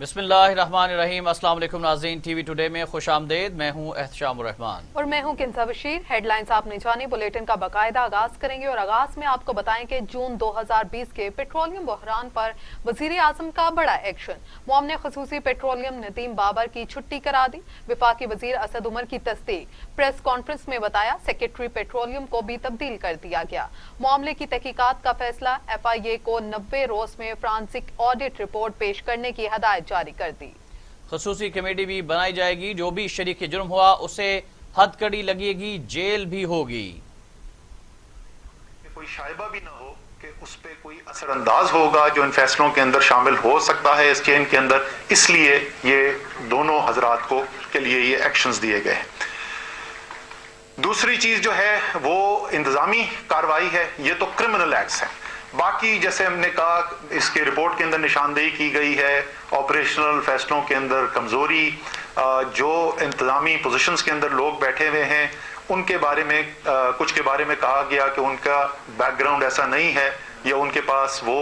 بسم اللہ الرحمن الرحیم۔ السلام علیکم ناظرین، ٹی وی ٹوڈے میں خوش آمدید۔ میں ہوں احتشام الرحمان اور میں ہوں کنزہ بشیر۔ ہیڈ لائنز آپ نے جانی، بلیٹن کا باقاعدہ آغاز کریں گے اور آغاز میں آپ کو بتائیں کہ جون 2020 کے پیٹرولیم بحران پر وزیر اعظم کا بڑا ایکشن۔ معاون خصوصی پیٹرولیم ندیم بابر کی چھٹی کرا دی، وفاقی وزیر اسد عمر کی تصدیق۔ پریس کانفرنس میں بتایا سیکرٹری پیٹرولیم کو بھی تبدیل کر دیا گیا۔ معاملے کی تحقیقات کا فیصلہ، ایف آئی اے کو 90 روز میں فرانسک آڈٹ رپورٹ پیش کرنے کی ہدایت جاری کر دی۔ خصوصی کمیٹی بھی بنائی جائے گی، جو بھی شریک جرم ہوا اسے حد کڑی لگے گی، جیل بھی ہوگی۔ کوئی شائبہ بھی نہ ہو کہ اس پہ کوئی اثر انداز ہوگا جو ان فیصلوں کے اندر شامل ہو سکتا ہے اس چین کے اندر، اس لیے یہ دونوں حضرات کو کے لیے یہ ایکشنز دیے گئے ہیں۔ دوسری چیز جو ہے وہ انتظامی کارروائی ہے، یہ تو کرمنل ایکٹس ہیں۔ باقی جیسے ہم نے کہا اس کے رپورٹ کے اندر نشاندہی کی گئی ہے آپریشنل فیصلوں کے اندر کمزوری، جو انتظامی پوزیشنز کے اندر لوگ بیٹھے ہوئے ہیں ان کے بارے میں کچھ کے بارے میں کہا گیا کہ ان کا بیک گراؤنڈ ایسا نہیں ہے یا ان کے پاس وہ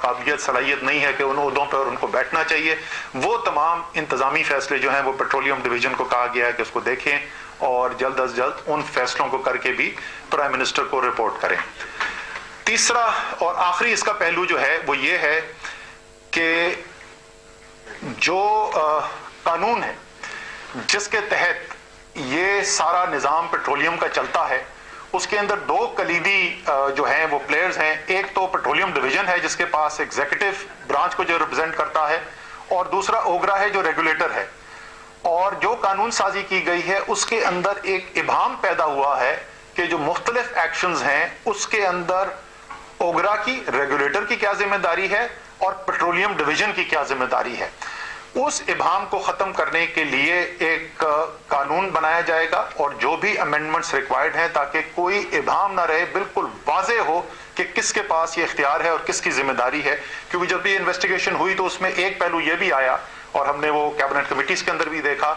قابلیت صلاحیت نہیں ہے کہ ان عہدوں پر ان کو بیٹھنا چاہیے۔ وہ تمام انتظامی فیصلے جو ہیں وہ پیٹرولیم ڈویژن کو کہا گیا ہے کہ اس کو دیکھیں اور جلد از جلد ان فیصلوں کو کر کے بھی پرائم منسٹر کو رپورٹ کریں۔ تیسرا اور آخری اس کا پہلو جو ہے وہ یہ ہے کہ جو قانون ہے جس کے تحت یہ سارا نظام پیٹرولیم کا چلتا ہے، اس کے اندر دو کلیدی جو ہیں وہ پلیئرز ہیں۔ ایک تو پیٹرولیم ڈویژن ہے جس کے پاس ایگزیکٹو برانچ کو جو ریپرزینٹ کرتا ہے، اور دوسرا اوگرا ہے جو ریگولیٹر ہے۔ اور جو قانون سازی کی گئی ہے اس کے اندر ایک ابہام پیدا ہوا ہے کہ جو مختلف ایکشنز ہیں اس کے اندر اوگرا کی، ریگولیٹر کی کیا ذمہ داری ہے اور پیٹرولیم ڈویژن کی کیا ذمہ داری ہے۔ اس ابہام کو ختم کرنے کے لیے ایک قانون بنایا جائے گا اور جو بھی امینڈمنٹس ریکوائرڈ ہیں تاکہ کوئی ابہام نہ رہے، بالکل واضح ہو کہ کس کے پاس یہ اختیار ہے اور کس کی ذمہ داری ہے۔ کیونکہ جب یہ انویسٹیگیشن ہوئی تو اس میں ایک پہلو یہ بھی آیا اور ہم نے وہ کیبنٹ کمیٹیز کے اندر بھی دیکھا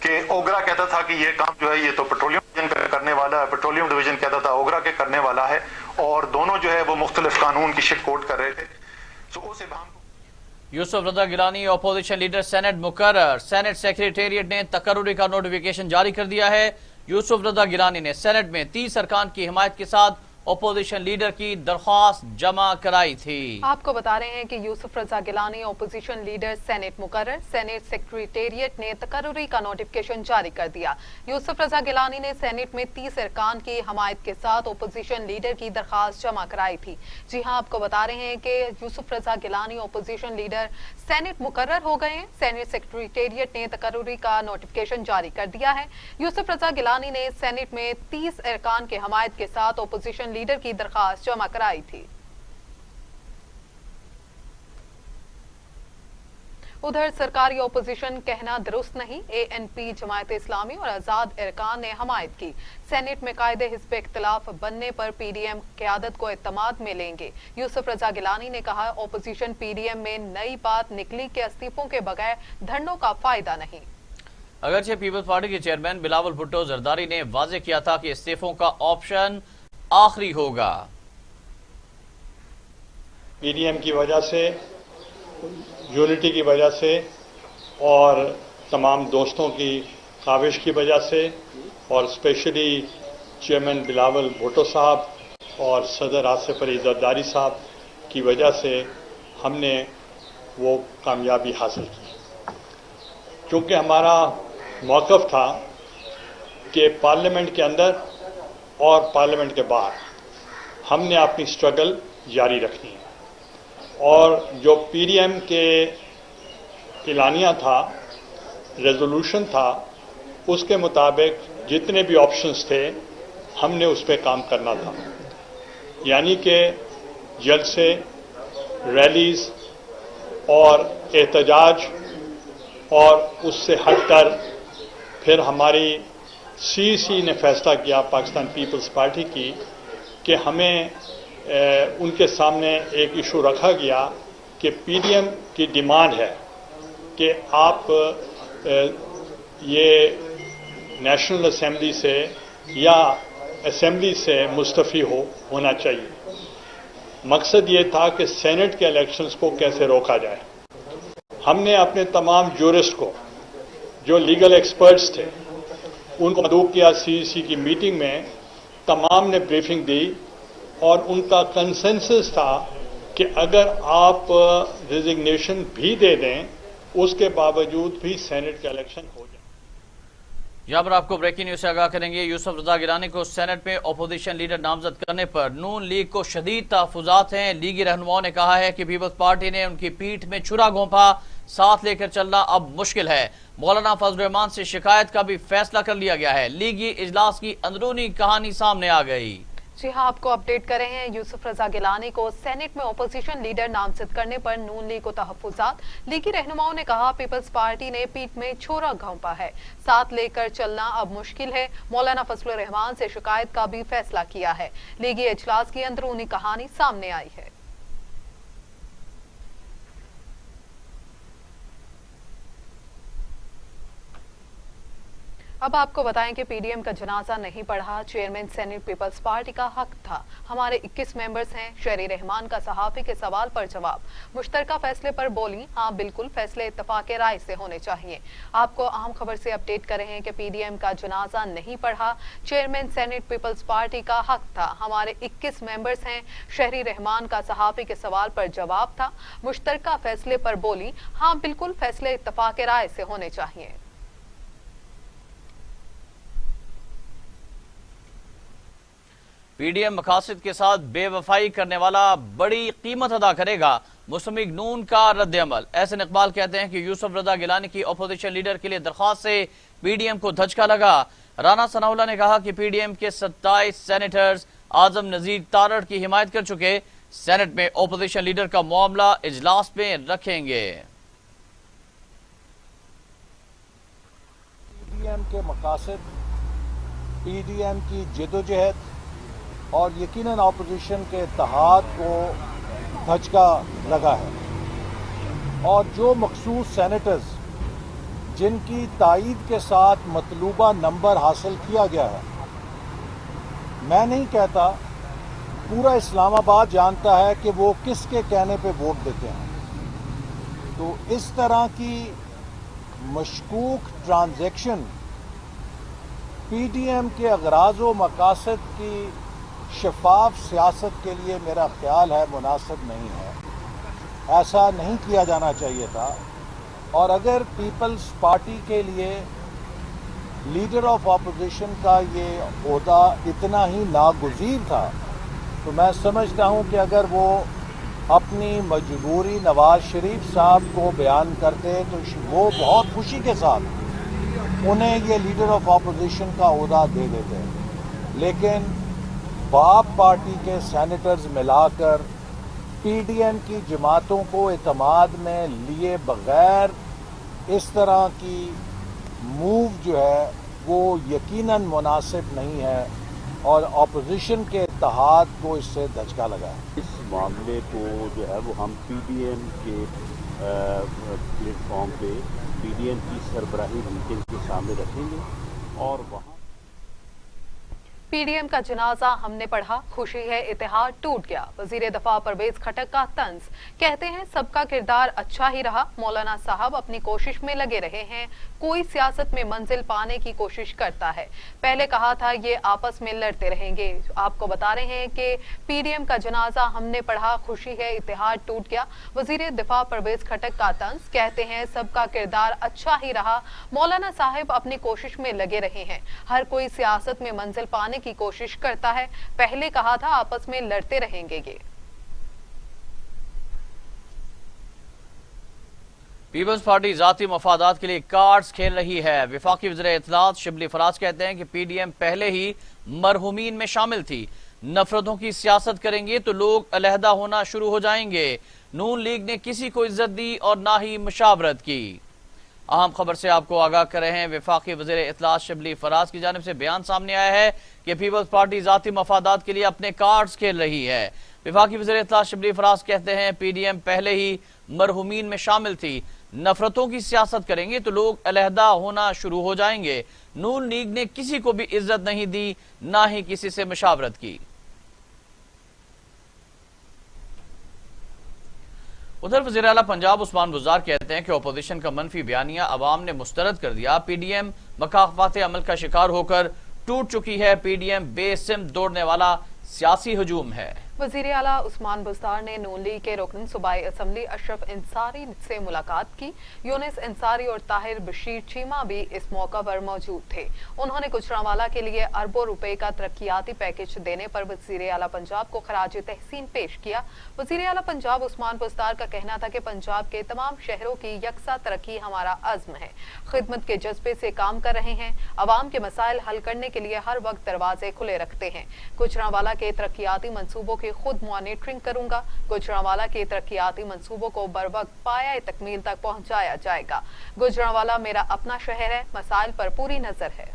کہ اوگرا کہتا تھا کہ یہ کام جو ہے یہ تو پیٹرولیم ڈویژن کرنے والا ہے، پیٹرولیم ڈویژن کہتا تھا اوگرا کے کرنے والا ہے، اور دونوں جو ہے وہ مختلف قانون کی شک کوٹ کر رہے تھے۔ اس ابہام کو یوسف Raza Gilani opposition leader Saint مقرر، سینٹ سیکریٹریٹ نے تقرری کا نوٹیفیکیشن جاری کر دیا ہے۔ یوسف رضا گیلانی نے سینٹ میں 30 ارکان کی حمایت کے ساتھ اپوزیشن لیڈر کی درخواست جمع کرائی تھی۔ آپ کو بتا رہے ہیں کہ یوسف Raza Gilani opposition leader Saint مقرر، سینٹ سیکریٹریٹ نے تقرری کا نوٹیفیکیشن جاری کر دیا۔ یوسف رضا گیلانی نے سینٹ میں 30 ارکان کی حمایت کے ساتھ اپوزیشن لیڈر کی درخواست جمع کرائی تھی۔ جی ہاں، آپ کو بتا رہے ہیں کہ یوسف Raza Gilani opposition leader Saint مقرر ہو گئے ہیں۔ سینٹ سیکریٹریٹ نے تقرری کا نوٹیفیکیشن جاری کر دیا ہے۔ یوسف رضا گیلانی نے سینٹ میں 30 ارکان کی حمایت کے ساتھ اپوزیشن لیڈر کی درخواست جمع کرائی تھی۔ ادھر سرکاری اپوزیشن کہنا درست نہیں، اے این پی، جماعت اسلامی اور آزاد ارکان نے حمایت کی۔ سینٹ میں قائد حزب اختلاف بننے پر پی ڈی ایم قیادت کو اعتماد میں لیں گے۔ یوسف رضا گیلانی نے کہا اپوزیشن پی ڈی ایم میں نئی بات نکلی کہ استعفوں کے بغیر دھرنوں کا فائدہ نہیں۔ اگرچہ پیپلز پارٹی کے چیئرمین بلاول بھٹو زرداری نے واضح کیا تھا کہ استعفوں کا آپشن آخری ہوگا۔ پی ڈی ایم کی وجہ سے، یونٹی کی وجہ سے اور تمام دوستوں کی کاوش کی وجہ سے اور اسپیشلی چیئرمین بلاول بھٹو صاحب اور صدر آصف علی زرداری صاحب کی وجہ سے ہم نے وہ کامیابی حاصل کی، کیونکہ ہمارا موقف تھا کہ پارلیمنٹ کے اندر اور پارلیمنٹ کے باہر ہم نے اپنی سٹرگل جاری رکھنی ہے، اور جو پی ڈی ایم کے اعلانیہ تھا، ریزولوشن تھا، اس کے مطابق جتنے بھی آپشنز تھے ہم نے اس پہ کام کرنا تھا، یعنی کہ جلسے، ریلیز اور احتجاج، اور اس سے ہٹ کر پھر ہماری سی نے فیصلہ کیا، پاکستان پیپلز پارٹی کی، کہ ہمیں ان کے سامنے ایک ایشو رکھا گیا کہ پی ڈی ایم کی ڈیمانڈ ہے کہ آپ یہ نیشنل اسمبلی سے یا اسمبلی سے مستعفی ہونا چاہیے۔ مقصد یہ تھا کہ سینٹ کے الیکشنز کو کیسے روکا جائے۔ हमने अपने तमाम जूरिस्ट को, जो लीगल एक्सपर्ट्स थे, उनको मदऊ किया सीईसी की मीटिंग में, तमाम ने ब्रीफिंग दी और उनका कंसेंसस था कि अगर आप रिजिग्नेशन भी दे दें, उसके बावजूद भी सेनेट का इलेक्शन हो जाए। यहाँ पर आपको ब्रेकिंग न्यूज से आगाह करेंगे। यूसुफ रजा गिलानी को सेनेट में अपोजिशन लीडर नामजद करने पर नून लीग को शदीद तहफुजात हैं। लीगी रहनुमाओं ने कहा है कि पीपल्स पार्टी ने उनकी पीठ में छुरा घोंपा, साथ लेकर चलना अब मुश्किल है। मौलाना फजल रहमान से शिकायत का भी फैसला कर लिया गया है। लीगी इजलास की अंदरूनी कहानी सामने आ गई। जी हाँ, आपको अपडेट कर रहे हैं। यूसुफ रजा गिलानी को सेनेट में ओपोजिशन लीडर नामजद करने पर नून लीग को तहफुजात। लीगी रहनुमाओं ने कहा पीपल्स पार्टी ने पीठ में छोरा घोंपा है, साथ लेकर चलना अब मुश्किल है। मौलाना फजल रहमान से शिकायत का भी फैसला किया है। लीगी इजलास की अंदरूनी कहानी सामने आई है। अब आपको बताएं कि पीडीएम का जनाजा नहीं पढ़ा, चेयरमैन सेनेट पीपल्स पार्टी का हक था। हमारे 21 मेंबर्स हैं। शहरी रहमान का सहाफी के सवाल पर जवाब। मुश्तरका फैसले पर बोली, हाँ बिल्कुल, फैसले इत्तफाक राय से होने चाहिए। आपको अहम खबर से अपडेट कर रहे हैं कि पीडीएम का जनाजा नहीं पढ़ा, चेयरमैन सेनेट पीपल्स पार्टी का हक था। हमारे 21 मेंबर्स हैं। शहरी रहमान का सहाफी के सवाल पर जवाब था। मुश्तरका फैसले पर बोली, हाँ बिल्कुल, फैसले इत्तफाक राय से होने चाहिए। पीडीएम मकासद के साथ बेवफाई करने वाला बड़ी कीमत अदा करेगा, मुस्लिम लीग नून का रद्द-ए-अमल। एहसन इकबाल कहते हैं कि यूसुफ रजा गिलानी की अपोजिशन लीडर के लिए दरख्वास्त से पीडीएम को धचका लगा। राना सनाउल्लाह ने कहा कि पीडीएम के 27 सेनेटर्स आजम नजीर तारड़ की हिमायत कर चुके, सेनेट में अपोजिशन लीडर का मामला इजलास में रखेंगे। पीडीएम के मकासद, पीडीएम की जदोजहद और यकीनन अपोजिशन के इत्तेहाद को धचका लगा है और जो मखसूस सेनेटर्स जिनकी तायीद के साथ मतलूबा नंबर हासिल किया गया है, मैं नहीं कहता, पूरा इस्लामाबाद जानता है कि वो किसके कहने पे वोट देते हैं। तो इस तरह की मशकूक ट्रांजैक्शन पीडीएम के अगराज व मकासद की शफाफ सियासत के लिए मेरा ख्याल है मुनासिब नहीं है। ऐसा नहीं किया जाना चाहिए था। और अगर पीपल्स पार्टी के लिए लीडर ऑफ अपोजिशन का ये ओहदा इतना ही नागुज़ीर था, तो मैं समझता हूँ कि अगर वो अपनी मजबूरी नवाज शरीफ साहब को बयान करते तो वो बहुत खुशी के साथ उन्हें ये लीडर ऑफ अपोजिशन का ओहदा दे देते। लेकिन बाप पार्टी के सेनेटर्स मिलाकर पीडीएम की जमातों को एतमाद में लिए बगैर इस तरह की मूव जो है वो यकीनन मुनासिब नहीं है और अपोजिशन के इत्तेहाद को इससे धचका लगा है। इस मामले को जो है वो हम पीडीएम के प्लेटफॉर्म पे पीडीएम की सरबराही मीटिंग के सामने रखेंगे और वहाँ पीडीएम का जनाजा हमने पढ़ा, खुशी है इत्तेहाद टूट गया। वजीर दफा परवेज खटक का तंज, कहते हैं सबका किरदार अच्छा ही रहा। मौलाना साहब अपनी कोशिश में लगे रहे हैं, कोई सियासत में मंजिल पाने की कोशिश करता है। पहले कहा था ये आपस में लड़ते रहेंगे। आपको बता रहे हैं कि पीडीएम का जनाजा हमने पढ़ा, खुशी है इत्तेहाद टूट गया। वजीर दफा परवेज खटक का तंज, कहते हैं सबका किरदार अच्छा ही रहा। मौलाना साहब अपनी कोशिश में लगे रहे हैं, हर कोई सियासत में मंजिल पाने की कोशिश करता है। पहले कहा था आपस में लड़ते रहेंगे। ये पीपल्स पार्टी जाती मफादात के लिए कार्ड्स खेल रही है। वफाकी वज़ीर इत्तलात शिबली फराज कहते हैं कि पीडीएम पहले ही मरहूमीन में शामिल थी। नफरतों की सियासत करेंगे तो लोग अलहदा होना शुरू हो जाएंगे। नून लीग ने किसी को इज्जत दी और ना ही मुशावरत की। अहम खबर से आपको आगाह कर रहे हैं। वफाकी वज़ीर इत्तलात शिबली फराज की जानिब से बयान सामने आया है कि पीपल्स पार्टी जाती मफादात के लिए अपने कार्ड्स खेल रही है। वफाकी वज़ीर इत्तलात शिबली फराज कहते हैं पीडीएम पहले ही मरहूमीन में शामिल थी। नफरतों की सियासत करेंगे तो लोग अलहदा होना शुरू हो जाएंगे। नून लीग ने किसी को भी इज्जत नहीं दी, ना ही किसी से मुशावरत की। ادھر وزیر اعلیٰ پنجاب عثمان بزدار کہتے ہیں کہ اپوزیشن کا منفی بیانیہ عوام نے مسترد کر دیا. پی ڈی ایم مخالفات عمل کا شکار ہو کر ٹوٹ چکی ہے. پی ڈی ایم بے سمت دوڑنے والا سیاسی ہجوم ہے. وزیر اعلیٰ عثمان بزدار نے نون لیگ کے رکن صوبائی اسمبلی اشرف انصاری سے ملاقات کی. یونس انصاری اور طاہر بشیر چیمہ بھی اس موقع پر موجود تھے. انہوں نے گوجرانوالہ کے لیے اربوں روپے کا ترقیاتی پیکج دینے پر وزیر اعلیٰ پنجاب کو خراج تحسین پیش کیا. وزیر اعلیٰ پنجاب عثمان بزدار کا کہنا تھا کہ پنجاب کے تمام شہروں کی یکساں ترقی ہمارا عزم ہے. خدمت کے جذبے سے کام کر رہے ہیں. عوام کے مسائل حل کرنے کے لیے ہر وقت دروازے کھلے رکھتے ہیں. گوجرانوالہ کے ترقیاتی منصوبوں کی خود مانیٹرنگ کروں گا. گوجرانوالہ کے ترقیاتی منصوبوں کو بروقت پایہ تکمیل تک پہنچایا جائے گا. گوجرانوالہ میرا اپنا شہر ہے. مسائل پر پوری نظر ہے.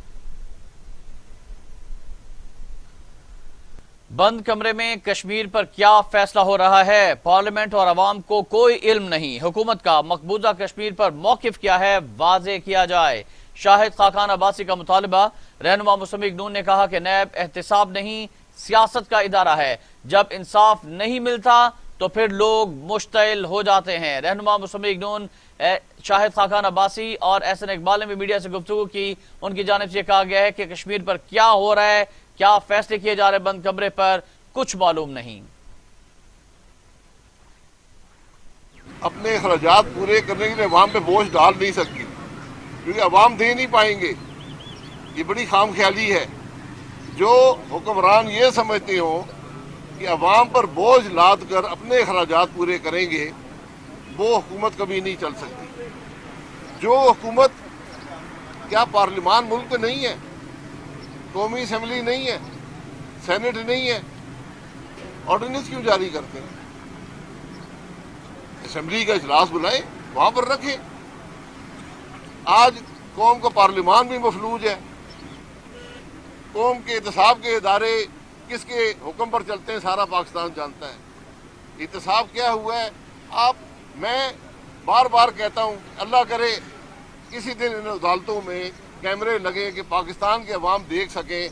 بند کمرے میں کشمیر پر کیا فیصلہ ہو رہا ہے؟ پارلیمنٹ اور عوام کو کوئی علم نہیں. حکومت کا مقبوضہ کشمیر پر موقف کیا ہے؟ واضح کیا جائے. شاہد خاقان عباسی کا مطالبہ. رہنما مسلم لیگ نون نے کہا کہ نیب احتساب نہیں سیاست کا ادارہ ہے. جب انصاف نہیں ملتا تو پھر لوگ مشتعل ہو جاتے ہیں. رہنما مسلم لیگ نون شاہد خاقان عباسی اور احسن اقبال نے بھی میڈیا سے گفتگو کی. ان کی جانب سے یہ کہا گیا ہے کہ کشمیر پر کیا ہو رہا ہے، کیا فیصلے کیے جا رہے بند کمرے پر، کچھ معلوم نہیں. اپنے اخراجات پورے کرنے کے لیے عوام پہ بوجھ ڈال نہیں سکتی، کیونکہ عوام دے نہیں پائیں گے. یہ بڑی خام خیالی ہے. جو حکمران یہ سمجھتے ہوں کہ عوام پر بوجھ لاد کر اپنے اخراجات پورے کریں گے، وہ حکومت کبھی نہیں چل سکتی. جو حکومت، کیا پارلیمان ملک میں نہیں ہے؟ قومی اسمبلی نہیں ہے؟ سینٹ نہیں ہے؟ آرڈیننس کیوں جاری کرتے ہیں؟ اسمبلی کا اجلاس بلائیں، وہاں پر رکھیں. آج قوم کا پارلیمان بھی مفلوج ہے. قوم کے احتساب کے ادارے کس کے حکم پر چلتے ہیں سارا پاکستان جانتا ہے. احتساب کیا ہوا ہے؟ میں بار بار کہتا ہوں، اللہ کرے کسی دن ان عدالتوں میں کیمرے لگے کہ پاکستان کے عوام دیکھ سکیں.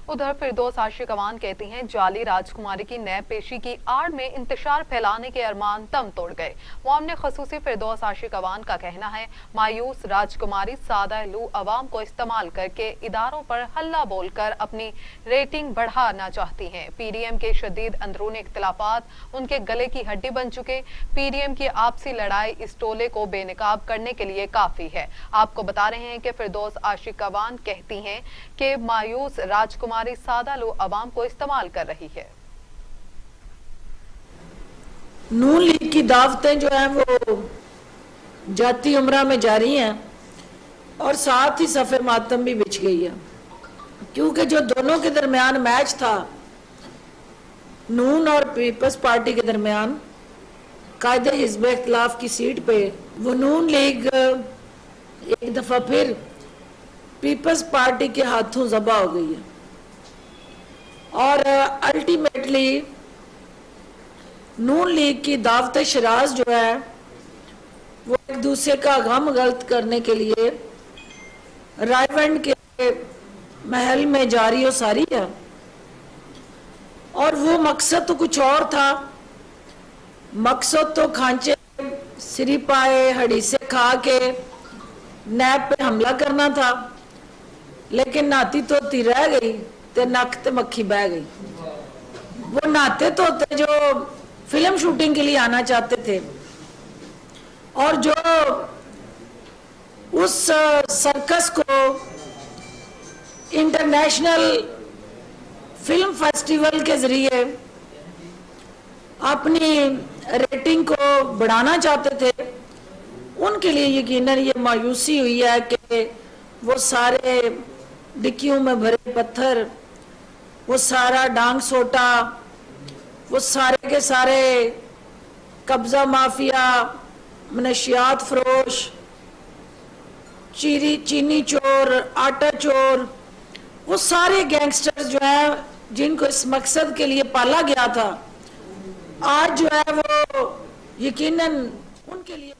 ادھر فردوس عاشق اوان کہتی ہیں جعلی راجکماری کی نیب پیشی کی آڑ میں انتشار پھیلانے کے ارمان دم توڑ گئے. عوام نے خصوصی فردوس عاشق اوان کا کہنا ہے مایوس راجکماری سادہ لو عوام کو استعمال کر کے اداروں پر ہلہ بول کر اپنی ریٹنگ بڑھانا چاہتی ہیں. پی ڈی ایم کے شدید اندرونی اختلافات ان کے گلے کی ہڈی بن چکے. پی ڈی ایم کی آپسی لڑائی اس ٹولے کو بے نقاب کرنے کے لیے کافی ہے. آپ کو بتا رہے ہیں کہ فردوس عاشق اوان کہتی ہیں کہ مایوس راجکماری سادہ لو عوام کو استعمال کر رہی ہے. نون لیگ کی دعوتیں جو ہیں وہ جاتی عمرہ میں جاری ہیں اور ساتھ ہی صف ماتم بھی بچھ گئی ہے، کیونکہ جو دونوں کے درمیان میچ تھا نون اور پیپلز پارٹی کے درمیان قائد حزب اختلاف کی سیٹ پہ، وہ نون لیگ ایک دفعہ پھر پیپلز پارٹی کے ہاتھوں ذبح ہو گئی ہے. اور الٹیمیٹلی نون لیگ کی دعوت شراز جو ہے وہ ایک دوسرے کا غم غلط کرنے کے لیے رائیونڈ کے محل میں جاری و ساری ہے. اور وہ مقصد تو کچھ اور تھا. مقصد تو کھانچے سری پائے ہڑی سے کھا کے نیب پہ حملہ کرنا تھا، لیکن ناتی توتی رہ گئی تے نک تے مکھی بہ گئی. وہ ناتے توتے جو فلم شوٹنگ کے لیے آنا چاہتے تھے اور جو اس سرکس کو انٹرنیشنل فلم فیسٹیول کے ذریعے اپنی ریٹنگ کو بڑھانا چاہتے تھے، ان کے لیے یقیناً یہ مایوسی ہوئی ہے کہ وہ سارے ڈکیوں میں بھرے پتھر، وہ سارا ڈانگ سوٹا، وہ سارے کے سارے قبضہ مافیا، منشیات فروش، چینی چور، آٹا چور، وہ سارے گینگسٹر جو ہیں جن کو اس مقصد کے لیے پالا گیا تھا، آج جو ہے وہ یقیناً ان کے لیے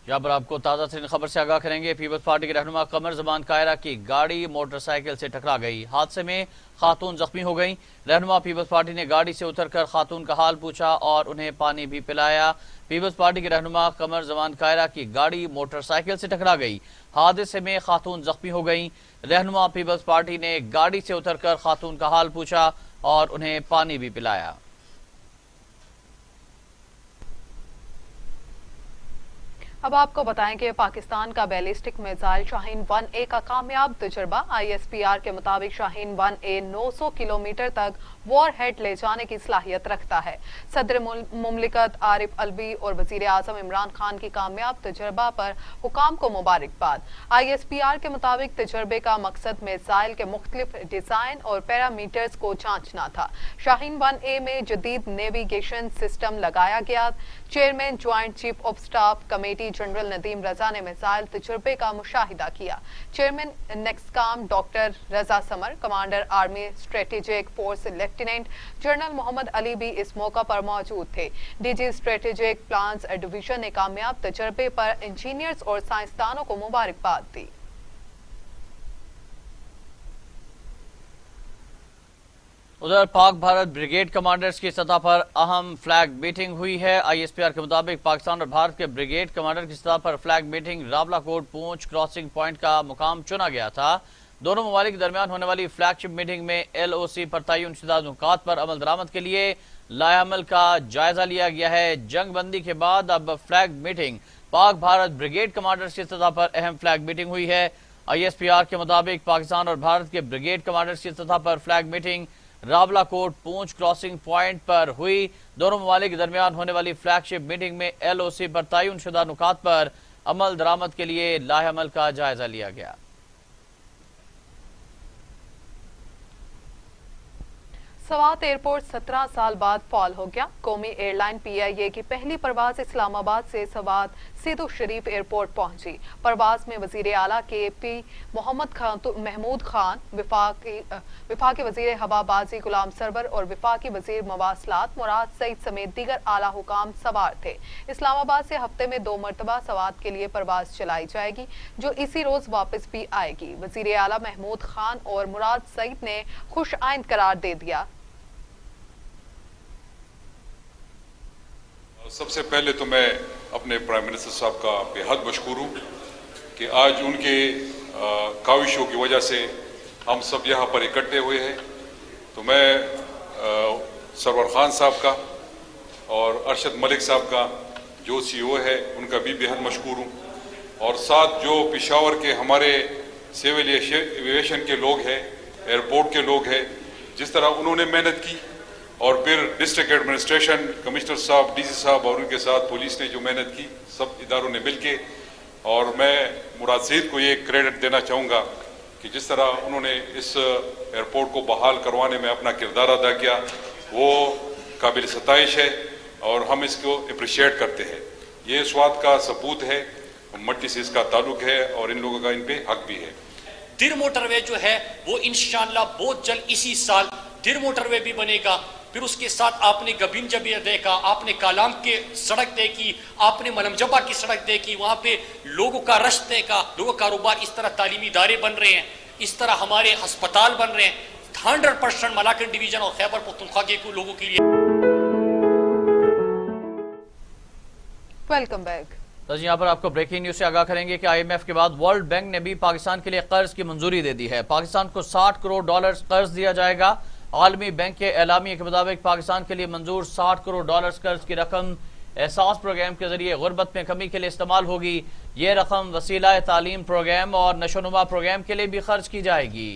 यहाँ पर आपको ताज़ा तरीन खबर से आगाह करेंगे। पीपल्स पार्टी के रहनुमा कमर जमान कायरा की गाड़ी मोटरसाइकिल से टकरा गई। हादसे में खातून जख्मी हो गई। रहनुमा पीपल्स पार्टी ने गाड़ी से उतरकर खातून का हाल पूछा और उन्हें पानी भी पिलाया। पीपल्स पार्टी के रहनुमा कमर जमान कायरा की गाड़ी मोटरसाइकिल से टकरा गई। हादसे में खातून जख्मी हो गई। रहनुमा पीपल्स पार्टी ने गाड़ी से उतरकर खातून का हाल पूछा और उन्हें पानी भी पिलाया। अब आपको बताएं कि पाकिस्तान का बैलिस्टिक मिसाइल शाहीन 1A का कामयाब तजुर्बा। ISPR के मुताबिक शाहीन 1A 900 किलोमीटर तक वॉर हेड ले जाने की सलाहियत रखता है। सदर मुमलिकत आरिफ अलवी और वजीर आजम इमरान खान की कामयाब तजुर्बा पर हुकाम को मुबारकबाद। ISPR के मुताबिक तजुर्बे का मकसद मिसाइल के मुख्तलिफ डिजाइन और पैरामीटर्स को जांचना था। शाहीन 1A में जदीद नेविगेशन सिस्टम लगाया गया। Chairman joint chief of staff committee general Nadeem Raza ने मिसाइल तजुर्बे का मुशाहिदा किया। Chairman NESCOM doctor Raza Samar, commander army strategic force lieutenant general Mohammad Ali भी इस मौका पर मौजूद थे। डीजी स्ट्रेटेजिक प्लान्स डिवीजन ने कामयाब तजुर्बे पर इंजीनियर्स और साइंसदानों को मुबारकबाद दी। उधर पाक भारत ब्रिगेड कमांडर्स की सतह पर अहम फ्लैग मीटिंग हुई है। ISPR के मुताबिक पाकिस्तान और भारत के ब्रिगेड कमांडर की सतह पर फ्लैग मीटिंग रावलाकोट पूंछ क्रॉसिंग पॉइंट का मुकाम चुना गया था। दोनों ममालिक के दरमियान होने वाली फ्लैगशिप मीटिंग में LOC पर तयन शुदा नुकात पर अमल दरामद के लिए लाएअमल का जायजा लिया गया है। जंग बंदी के बाद अब flag meeting Pak Bharat brigade commanders की सतह पर अहम फ्लैग मीटिंग हुई है। ISPR के मुताबिक पाकिस्तान और भारत के ब्रिगेड कमांडर्स की सतह पर फ्लैग मीटिंग रावलाकोट पूंछ क्रॉसिंग पॉइंट पर हुई। दोनों ममालिक के दरमियान होने वाली फ्लैगशिप मीटिंग में LOC पर तयन शुदा नुकात पर अमल दरामद के लिए लाएअमल का जायजा लिया गया। सवात एयरपोर्ट 17 साल बाद फॉल हो गया। कौमी एयरलाइन PIA की पहली परवाज इस्लामाबाद से सवात सीधू शरीफ एयरपोर्ट पहुंची। परवाज में वजीर आला KP महमूद खान, विफाकी वजीर हवाबाजी गुलाम सरवर और विफाकी वजीर मवासलात मुराद सईद समेत दीगर आला हुकाम सवार थे। इस्लामाबाद से हफ्ते में 2 मरतबा सवात के लिए परवाज चलाई जाएगी, जो इसी रोज वापस भी आएगी। वजीर आला महमूद खान और मुराद सईद ने खुश आइंद करार दे दिया। सबसे पहले तो मैं अपने प्राइम मिनिस्टर साहब का बेहद मशकूर हूँ कि आज उनके काविशों की वजह से हम सब यहाँ पर इकट्ठे हुए हैं। तो मैं सरवर खान साहब का और अरशद मलिक साहब का जो CEO है उनका भी बेहद मशकूर हूँ, और साथ जो पेशावर के हमारे सिविल एविएशन के लोग हैं, एयरपोर्ट के लोग हैं, जिस तरह उन्होंने मेहनत की, और फिर डिस्ट्रिक्ट एडमिनिस्ट्रेशन, कमिश्नर साहब, DC साहब और उनके साथ पुलिस ने जो मेहनत की, सब इदारों ने मिलके। और मैं मुराद सईद को ये क्रेडिट देना चाहूँगा कि जिस तरह उन्होंने इस एयरपोर्ट को बहाल करवाने में अपना किरदार अदा किया, वो काबिल सताइश है और हम इसको अप्रिशिएट करते हैं। ये इस बात का सबूत है, मट्टी से इसका ताल्लुक है और इन लोगों का इन पे हक भी है। दिर मोटरवे जो है वो इंशाअल्लाह बहुत जल्द इसी साल दिर मोटरवे भी बनेगा। फिर उसके साथ आपने गबिन जबीर देखा, आपने कालाम के सड़क देखी, आपने मलमजबा की सड़क देखी, वहाँ पे लोगों का रश देखा, लोगों का कारोबार, इस तरह तालीमी इदारे बन रहे हैं, इस तरह हमारे अस्पताल बन रहे हैं। 100% मलाकन डिवीजन और खैबर पख्तूनख्वा के लोगों के लिए। Welcome back. तो यहाँ पर आपको ब्रेकिंग न्यूज से आगाह करेंगे कि IMF के बाद वर्ल्ड बैंक ने भी पाकिस्तान के लिए कर्ज की मंजूरी दे दी है। पाकिस्तान को $60 करोड़ कर्ज दिया जाएगा। आलमी बैंक के एलामिया के मुताबिक पाकिस्तान के लिए मंजूर $60 करोड़ कर्ज की रकम एहसास प्रोग्राम के जरिए गुर्बत में कमी के लिए इस्तेमाल होगी। ये रकम वसीला तालीम प्रोग्राम और नशोनुमा प्रोग्राम के लिए भी खर्च की जाएगी।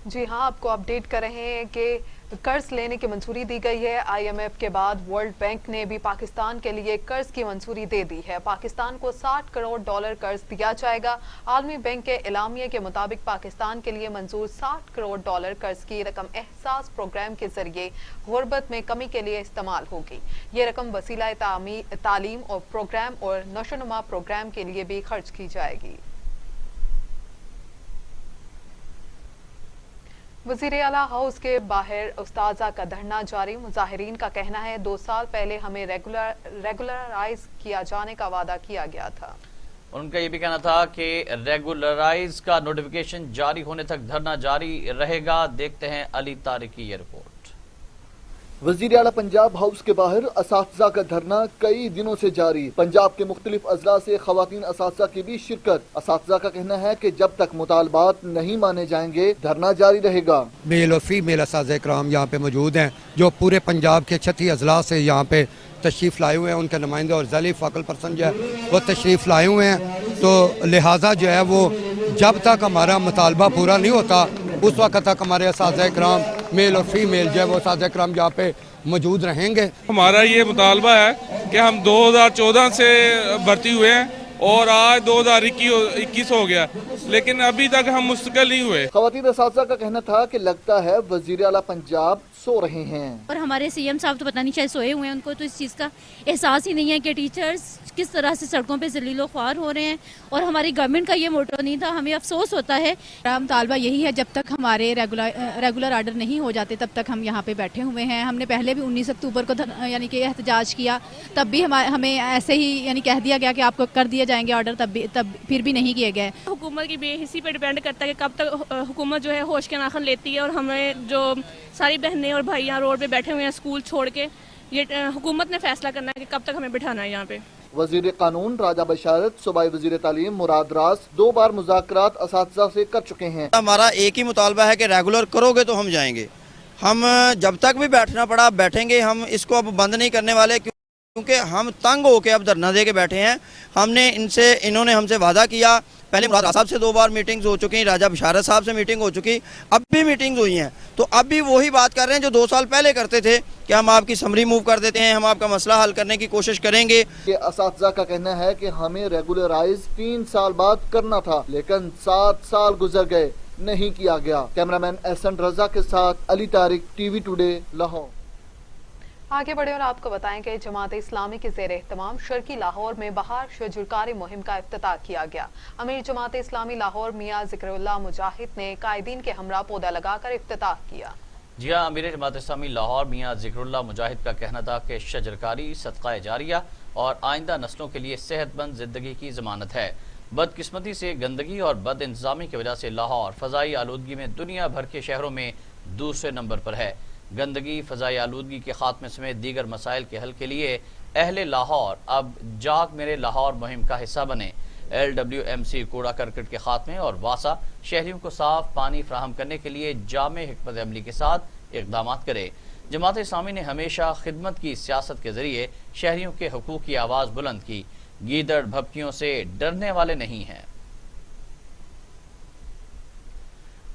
जी हाँ, आपको अपडेट कर रहे हैं कि कर्ज लेने की मंजूरी दी गई है। IMF के बाद वर्ल्ड बैंक ने भी पाकिस्तान के लिए कर्ज की मंजूरी दे दी है। पाकिस्तान को $60 करोड़ कर्ज दिया जाएगा। आलमी बैंक के एलामिया के मुताबिक पाकिस्तान के लिए मंजूर $60 करोड़ कर्ज की रकम एहसास प्रोग्राम के जरिए गुर्बत में कमी के लिए इस्तेमाल होगी। ये रकम वसीला तालीम और प्रोग्राम और नशोनुमा प्रोग्राम के लिए भी खर्च की जाएगी। वज़ीर आला हाउस के बाहर उस्ताजा का धरना जारी। मुजाहिरीन का कहना है 2 साल पहले हमें रेगुलराइज किया जाने का वादा किया गया था। उनका ये भी कहना था कि रेगुलराइज का नोटिफिकेशन जारी होने तक धरना जारी रहेगा। देखते हैं अली तारिक की ये रिपोर्ट। वजीर आला पंजाब हाउस के बाहर असातिज़ा का धरना कई दिनों से जारी। पंजाब के मुख्तलिफ अजला से खवातीन असातिज़ा की भी शिरकत। असातिज़ा का कहना है कि जब तक मुतालबात नहीं माने जाएंगे धरना जारी रहेगा। मेल और फीमेल असातिज़ा इकराम यहाँ पे मौजूद हैं जो पूरे पंजाब के 36 अजला से यहाँ पे तशरीफ़ लाए हुए हैं। उनके नुमाइंदे और ज़ैली फ़ाकल पर्सन जो है वो तशरीफ़ लाए हुए हैं। तो लिहाजा जो है वो जब तक हमारा मुतालबा पूरा नहीं होता उस वक्त तक हमारे असातिज़ा इकराम मेल और फीमेल जो है वो असातिज़ा इकराम यहाँ पे मौजूद रहेंगे। हमारा ये मुतालबा है कि हम 2014 से भर्ती हुए हैं और आज 2021 हो गया, लेकिन अभी तक हम मुस्तकिल नहीं हुए। खवातीन असातिज़ा का कहना था कि लगता है वज़ीर आला पंजाब सो रहे हैं और हमारे सीएम साहब तो पता नहीं शायद सोए हुए हैं, उनको तो इस चीज़ का एहसास ही नहीं है कि टीचर्स किस तरह से सड़कों पे ज़लीलो ख्वार हो रहे हैं। और हमारी गवर्नमेंट का ये मोटो नहीं था, हमें अफसोस होता है। हमारा मुतालबा यही है जब तक हमारे रेगुलर आर्डर नहीं हो जाते तब तक हम यहाँ पे बैठे हुए हैं। हमने पहले भी 19 अक्टूबर को यानी कि एहतजाज किया, तब भी हमें ऐसे ही यानी कह दिया गया कि आपको कर दिए जाएंगे ऑर्डर, तब फिर भी नहीं किए गए। हुकूमत की बेहिसी पे डिपेंड करता है कि कब तक हुकूमत जो है होश के नाखन लेती है। और हमें जो सारी बहनें और भाई यहाँ रोड पे बैठे हुए हैं स्कूल छोड़ के, ये हुकूमत ने फैसला करना है कि कब तक हमें बिठाना है यहाँ पे। वजीर कानून राजा बशारत सूबाई वजीर तालीम मुराद रास 2 बार मुज़ाकरात असातिज़ा से कर चुके हैं। हमारा एक ही मुतालबा है कि रेगुलर करोगे तो हम जाएंगे। हम जब तक भी बैठना पड़ा बैठेंगे, हम इसको अब बंद नहीं करने वाले क्योंकि हम तंग होके अब धरना दे के बैठे हैं। इन्होंने हमसे वादा किया, पहले मुराद साहब से 2 बार मीटिंग्स हो चुकी, राजा बशारत साहब से मीटिंग हो चुकी, अब भी मीटिंग्स हुई हैं। तो अब भी वही बात कर रहे हैं जो 2 साल पहले करते थे कि हम आपकी समरी मूव कर देते हैं, हम आपका मसला हल करने की कोशिश करेंगे। ये असातिज़ा का कहना है कि हमें रेगुलराइज 3 साल बाद करना था, लेकिन 7 साल गुजर गए, नहीं किया गया। कैमरामैन एहसन रजा के साथ अली तारिक, टीवी टुडे, लाहौर। आगे बढ़े और आपको बताएं कि जमात इस्लामी के ज़ेर एहतमाम शर्की लाहौर में बहार शजरकारी मुहिम का इफ्तिताह किया गया। अमीर जमात इस्लामी लाहौर मियां ज़िक्रुल्लाह मुजाहिद ने कायदीन के हमरा पौधा लगाकर इफ्तिताह किया। जी हाँ, अमीर जमात इस्लामी लाहौर मियां ज़िक्रुल्लाह मुजाहिद का कहना था कि शजरकारी सदक़ा जारिया और आइंदा नस्लों के लिए सेहतमंद ज़िंदगी की ज़मानत है। बदकिस्मती से गंदगी और बद इंतज़ामी की वजह से लाहौर फ़ज़ाई आलूदगी में दुनिया भर के शहरों में दूसरे नंबर पर है। गंदगी, फ़ज़ाई आलूदगी के खात्मे समेत दीगर मसाइल के हल के लिए अहले लाहौर अब जाग मेरे लाहौर मुहिम का हिस्सा बने। LWMC कूड़ा करकट के खात्मे और वासा शहरियों को साफ पानी फराहम करने के लिए जामे हिकमत अमली के साथ इक़दाम करे। जमात इस्लामी ने हमेशा खिदमत की सियासत के ज़रिए शहरियों के हकूक़ की आवाज़ बुलंद की। गीदड़ भपकियों से डरने वाले नहीं हैं।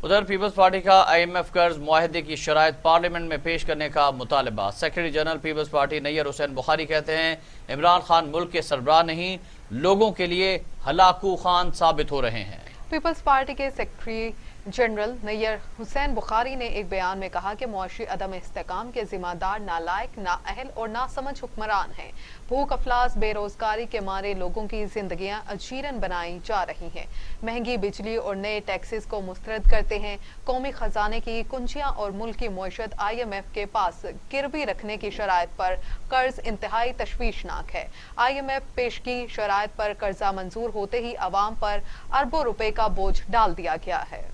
उधर पीपल्स पार्टी का IMF कर्ज मुआहदे की शराइत पार्लियामेंट में पेश करने का मुतालबा। सेक्रेटरी जनरल पीपल्स पार्टी नैयर हुसैन बुखारी कहते हैं इमरान खान मुल्क के सरबराह नहीं, लोगों के लिए हलाकू खान साबित हो रहे हैं। पीपल्स पार्टी के सेक्रेटरी जनरल नैयर हुसैन बुखारी ने एक बयान में कहा कि मुआशी अदम इस्तेकाम के जिम्मेदार नालायक, नाअहल और नासमझ हुक्मरान हैं। भूख अफलास, बेरोजगारी के मारे लोगों की जिंदगियां अजीरन बनाई जा रही हैं। महंगी बिजली और नए टैक्सेस को मुस्तरद करते हैं। कौमी खजाने की कुंजियां और मुल्क की मुआशत IMF के पास गिरवी रखने की शराइत पर कर्ज इंतहाई तशवीशनाक है। IMF पेश की शराइत पर कर्जा मंजूर होते ही अवाम पर अरबों रुपए का बोझ डाल दिया गया है।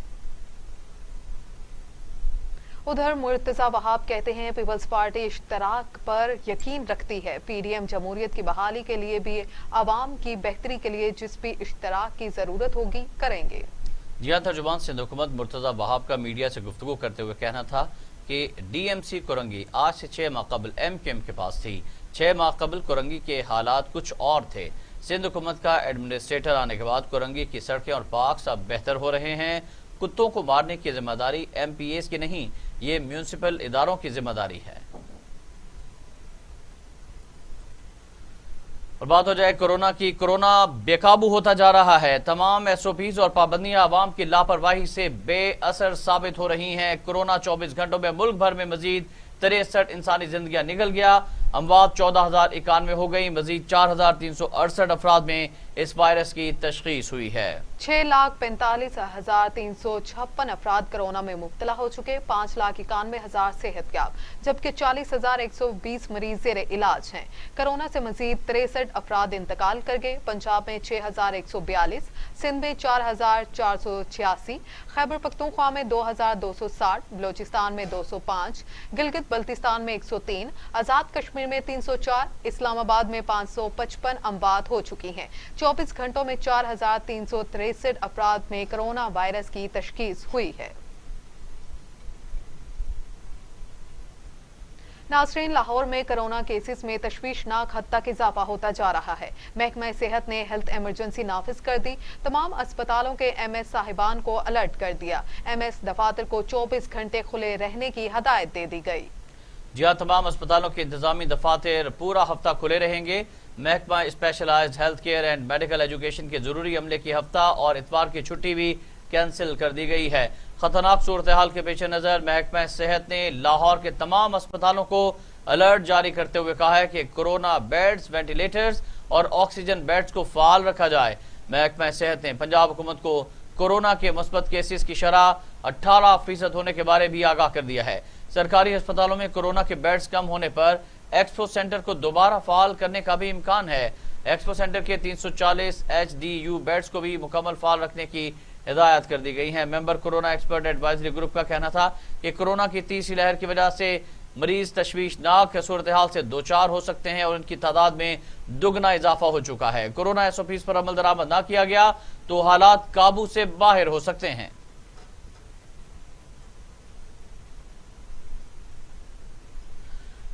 उधर मुर्तजा वहाब कहते हैं पीपल्स पार्टी इश्तराक पर यकीन रखती है। PDM जमहूरियत की बहाली के लिए भी आवाम की बेहतरी के लिए जिस भी इश्तराक की जरूरत होगी करेंगे। जी हाँ, तर्जुमान सिंध हुकूमत मुर्तजा वहाब का मीडिया से गुफ्तगू करते हुए कहना था कि DMC कोरंगी आज से 6 माह कबल MQM के पास थी। 6 माह कबल कोरंगी के हालात कुछ और थे। सिंध हुकूमत का एडमिनिस्ट्रेटर आने के बाद कोरंगी की सड़कें और पार्क्स अब बेहतर हो रहे हैं। कुत्तों को मारने की जिम्मेदारी MPAs की नहीं, ये म्यूनिसिपल इदारों की जिम्मेदारी है। और बात हो जाए कोरोना की। कोरोना बेकाबू होता जा रहा है। तमाम SOPs और पाबंदियां आवाम की लापरवाही से बेअसर साबित हो रही हैं। कोरोना 24 घंटों में मुल्क भर में मजीद 63 इंसानी जिंदगियां निकल गया। अमवात 14,091 हो गई। मजीद 4,368 अफराद में इस वायरस की तशखीस हुई है। 6,45,356 अफराद कोरोना में मुब्तला हो चुके, 5,91,000 सेहतयाब, जबकि 40,120 मरीज ज़ेरे इलाज हैं। कोरोना से मजीद 63 अफराद इंतकाल कर गए। पंजाब में 6,142, सिंध में 4,486, खैबर पख्तूनख्वा में 2,260, बलोचिस्तान में 205, गिलगित बल्तिस्तान में 103, आजाद कश्मीर में 304, इस्लामाबाद में 555 अमवात हो चुकी हैं। 24 घंटों में 4,363 अफराद में कोरोना वायरस की तशखीस हुई है। नाज़रीन, लाहौर में कोरोना केसेस में तशवीशनाक हद तक इजाफा होता जा रहा है। महकमा सेहत ने हेल्थ इमरजेंसी नाफिज कर दी। तमाम अस्पतालों के MS साहिबान को अलर्ट कर दिया। MS दफातर को 24 घंटे खुले रहने की हदायत दे दी गई। जी हाँ, तमाम अस्पतालों के इंतजामी दफातर पूरा हफ्ता खुले रहेंगे। महकमा specialised health care and medical education के जरूरी अमले की हफ्ता और इतवार की छुट्टी भी कैंसिल कर दी गई है। खतरनाक सूरत हाल के पेश नजर महकमा सेहत ने लाहौर के तमाम अस्पतालों को अलर्ट जारी करते हुए कहा है कि कोरोना बेड्स, वेंटिलेटर्स और ऑक्सीजन बेड्स को फाल रखा जाए। महकमा सेहत ने पंजाब हुकूमत को कोरोना के मुस्बत केसेस की शरह 18% होने के बारे भी आगाह कर दिया है। सरकारी अस्पतालों में कोरोना के बेड्स कम होने पर एक्सपो सेंटर को दोबारा फाल करने का भी इम्कान है। एक्सपो सेंटर के 340 HDU बेड्स को भी मुकम्मल फाल रखने की हिदायत कर दी गई है। Member corona expert advisory group का कहना था कि कोरोना की तीसरी लहर की वजह से मरीज तशवीशनाक सूरत हाल से दो चार हो सकते हैं और उनकी तादाद में दुगना इजाफा हो चुका है। कोरोना SOPs पर अमल दरामद न किया गया तो हालात काबू से बाहर हो सकते हैं।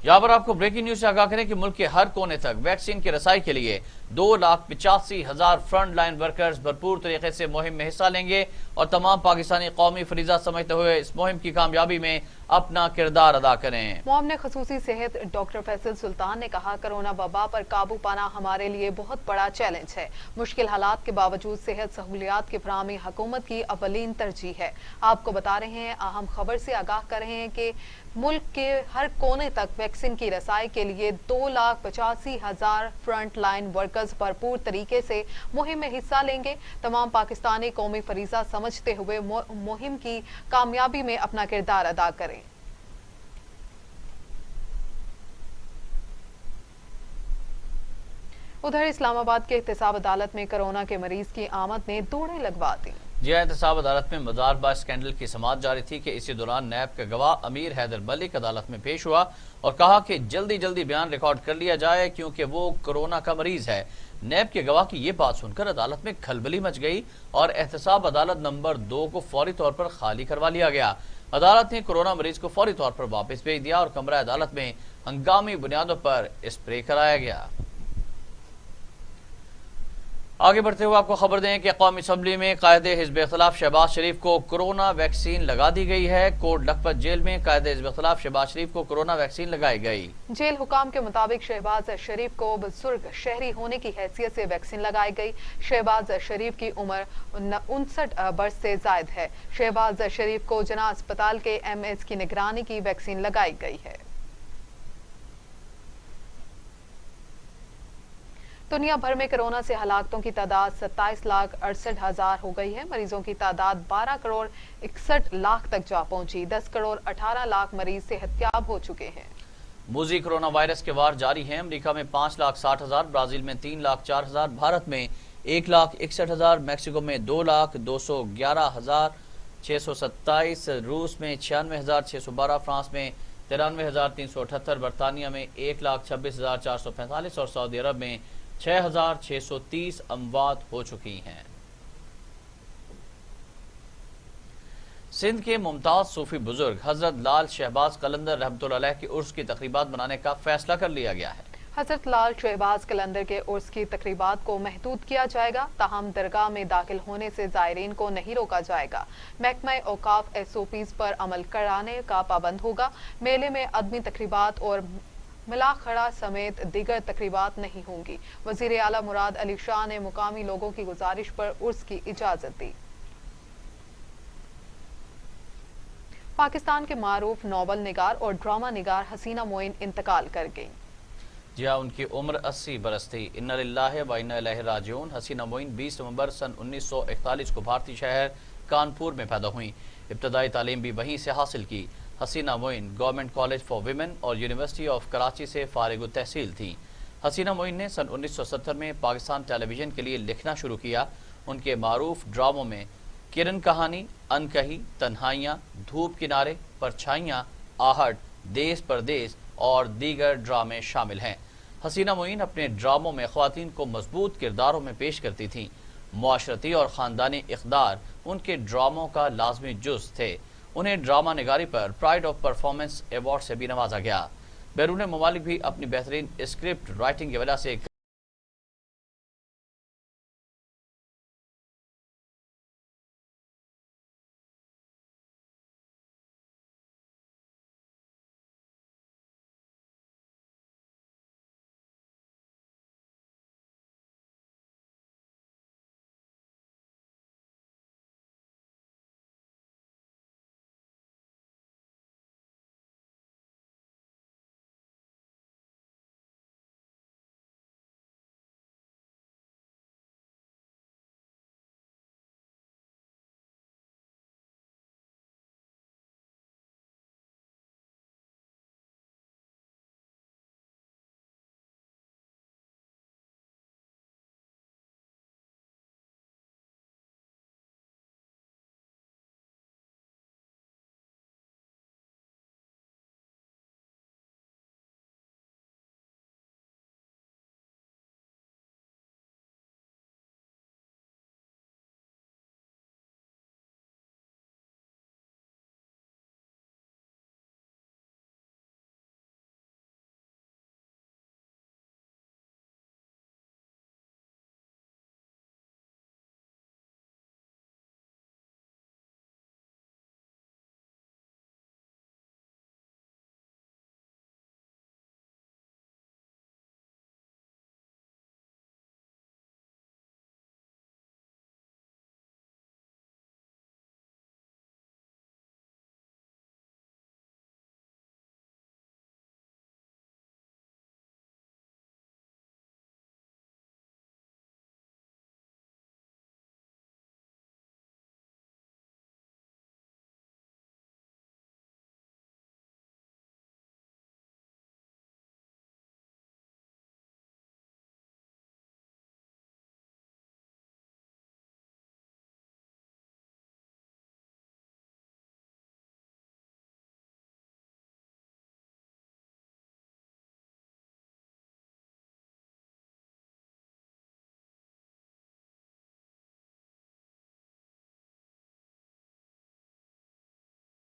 यहाँ पर आपको ब्रेकिंग न्यूज से आगाह करें कि मुल्क के हर कोने तक वैक्सीन की रसाई के लिए 2,85,000 फ्रंट लाइन वर्कर्स भरपूर तरीके से मुहिम में हिस्सा लेंगे और तमाम पाकिस्तानी कौमी फरीजा समझते हुए इस मुहिम की कामयाबी में अपना किरदार अदा करें। मुआवने खसूसी सेहत डॉक्टर फैसल सुल्तान ने कहा, कोरोना वबा पर काबू पाना हमारे लिए बहुत बड़ा चैलेंज है। मुश्किल हालात के बावजूद सेहत सहूलियात की फराहमी हुकूमत की अवलीन तरजीह है। आपको बता रहे हैं, अहम खबर से आगाह कर रहे हैं कि मुल्क के हर कोने तक वैक्सीन की रसाई के लिए 2,85,000 फ्रंट लाइन वर्कर्स भरपूर तरीके से मुहिम में हिस्सा लेंगे। तमाम पाकिस्तानी कौमी फरीजा समझते हुए मुहिम की कामयाबी में अपना किरदार अदा करें। उधर इस्लामाबाद के एहतसाब अदालत में कोरोना के मरीज की आमद ने दौड़े लगवा दी। जी हाँ, एहतसाब अदालत में मदारबा स्कैंडल की समाअत जारी थी कि इसी दौरान नैब का गवाह अमीर हैदर मलिक अदालत में पेश हुआ और कहा कि जल्दी जल्दी बयान रिकॉर्ड कर लिया जाए क्योंकि वो कोरोना का मरीज है। नैब के गवाह की ये बात सुनकर अदालत में खलबली मच गई और एहतसाब अदालत नंबर 2 को फौरी तौर पर खाली करवा लिया गया। अदालत ने कोरोना मरीज को फौरी तौर पर वापस भेज दिया और कमरा अदालत में हंगामी बुनियादों पर स्प्रे कराया गया। आगे बढ़ते हुए आपको खबर दें कि कौमी असम्बली में कायदे हिज़्ब इख्तिलाफ शहबाज शरीफ को कोरोना वैक्सीन लगा दी गई है। कोट लखपत जेल में कायदे हिज़्ब इख्तिलाफ शहबाज शरीफ को कोरोना वैक्सीन लगाई गई। जेल हुकाम के मुताबिक शहबाज शरीफ को बुजुर्ग शहरी होने की हैसियत से वैक्सीन लगाई गई। शहबाज शरीफ की उम्र 59 वर्ष से जायद है। शहबाज शरीफ को जना अस्पताल के MS की निगरानी की वैक्सीन लगाई गई है। दुनिया भर में कोरोना से हलाकतों की तादाद 27,68,000 हो गई है। मरीजों की तादाद 12,61,00,000 तक जा पहुंची। 10,18,00,000 मरीज सेहतयाब हो चुके हैं। मूजी कोरोना वायरस के वार जारी हैं। अमेरिका में 5,60,000, ब्राजील में 3,04,000, भारत में 1,61,000, मैक्सिको में 2,211,627, रूस में 96,612, फ्रांस में 93,378, बरतानिया में 1,26,445 और सऊदी अरब में 6,630 अमवात हो चुकी हैं। सिंध के मुमताज सूफी बुजुर्ग हजरत लाल शहबाज कलंदर रहमतुल्लाह अलैह की उर्स की तकरीबात मनाने का फैसला कर लिया गया है। हजरत लाल शहबाज कलंदर के उर्स की तकरीबात को महदूद किया जाएगा। ताहम दरगाह में दाखिल होने से जायरीन को नहीं रोका जाएगा। महकमा औकाफ SOPs पर अमल कराने का पाबंद होगा। मेले में अदमी तकरीबात और मिला खड़ा समेत दीगर तकरीबात नहीं होंगी। वजीर आला मुराद अली शाह ने मुकामी लोगों की गुजारिश पर उर्स की इजाजत दी। पाकिस्तान के मारूफ नॉवल निगार और ड्रामा निगार हसीना मोइन इंतकाल कर गई। जी हाँ, उनकी उम्र 80 बरस थी। इन्ना लिल्लाहि व इन्ना इलैहि राजिऊन। हसीना मोइन 20 नवंबर सन 1941 को भारतीय शहर कानपुर में पैदा हुई। इब्तदाई तालीम भी वहीं से हासिल की। Haseena Moin government college for women और यूनिवर्सिटी ऑफ कराची से फारिग तहसील थी। हसीना मोइन ने सन 1970 में पाकिस्तान टेलीविज़न के लिए लिखना शुरू किया। उनके मारूफ ड्रामों में किरण कहानी, अनकही, तन्हाइयाँ, धूप किनारे, परछाइयाँ, आहट, देश परदेश और दीगर ड्रामे शामिल हैं। हसीना मोइन अपने ड्रामों में ख्वातीन को मजबूत किरदारों में पेश करती थीं। मुआशरती और ख़ानदानी इक़दार उनके ड्रामों का लाजमी जुज़ थे। उन्हें ड्रामा निगारी पर प्राइड ऑफ परफॉर्मेंस अवार्ड से भी नवाजा गया। बैरून ममालिक भी अपनी बेहतरीन स्क्रिप्ट राइटिंग की वजह से